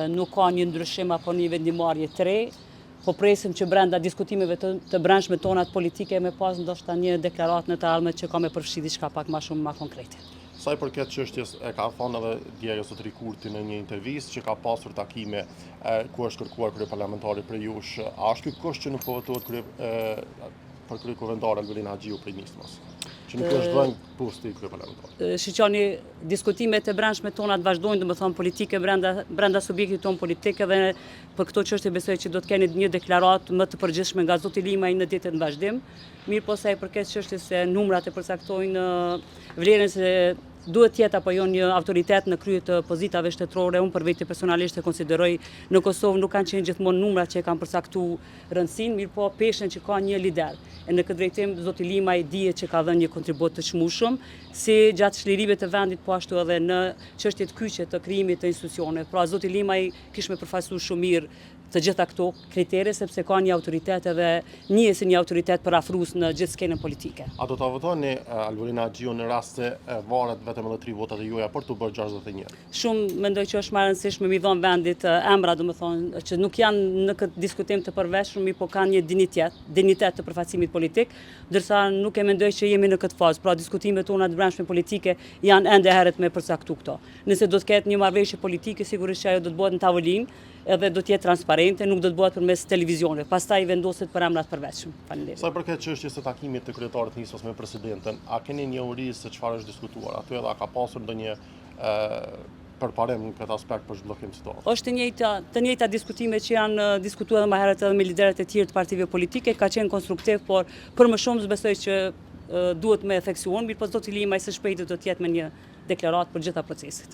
nuk ka një ndryshim apo një vendimarrje të re, po presim që brenda diskutimeve të brendshme tona politike me pas ndoshta një deklaratë në të ardhmen që ka me përfshi diçka pak më shumë më konkrete. Sa i përket çështjes e ka thënë edhe dje zotëri Kurti në një intervistë që ka pasur takime ku është kërkuar kryeparlamentari për jush, a është ky kusht që nuk po votohet për kryekuvendare Albulin Haxhiu prej nismës? Që nuk është dhënë posti kryeparlamentarit. Shiqoni, diskutimet e brendshme tona të vazhdojnë, domethënë politike brenda subjektit ton politik, dhe për këto çështje besoj që do të keni një deklaratë më të përgjithshme nga zoti Limaj në ditët në vazhdim. Mirë po sa i përket çështjes se numrat e përcaktojnë vlerën se duhet tjetë apo jo një autoritet në krye të pozitave shtetërore. Unë për veti personalisht e konsideroj në Kosovë nuk kanë qenë gjithmonë numrat që e kanë përcaktuar rëndësinë, mirë po peshen që ka një lider. E në këtë drejtim zoti Limaj dihet që ka dhënë një kontribut të çmueshëm, si gjatë çlirive të vendit, po ashtu edhe në çështjet kyçe të krijimit të institucione. Pra zoti Limaj kishte përfaqësuar shumë mirë të gjitha këto kritere, sepse ka një autoritet edhe një si një autoritet përafrues në gjithë skenën politike. A do ta votoni Albulin Haxhiu në rast se varet vetëm edhe 3 votat e juaja për të bërë 61? Shumë mendoj që është më e rëndësishme mi dhon vendit emra, domethënë që nuk janë në këtë diskutim të përveshshëm, po kanë një dinitet të përfaqësimit politik, ndërsa nuk e mendoj që jemi në këtë fazë. Pra diskutimet tona të brendshme politike janë ende herët me përcaktu këto. Nëse do të ketë një marrëveshje politike, sigurisht që ajo do të bëhet në tavolinë, edhe do të jetë transparente, nuk do të bëhet përmes televizionit. Pastaj vendoset për emra të përveçshëm. Faleminderit. Sa i përket çështjes së takimit të kryetarit të nismës me presidentin, a keni një uri se çfarë është diskutuar aty, edhe a ka pasur ndonjë përparim në këtë aspekt për zhbllokim të tokë? Është të njëjta diskutime që janë diskutuar edhe më herët edhe me liderët e tjerë të partive politike, ka qenë konstruktiv, por për më shumë besoj që duhet me theksuar, mirë po zoti Limaj së shpejti do të jetë me një deklaratë për gjitha procesit.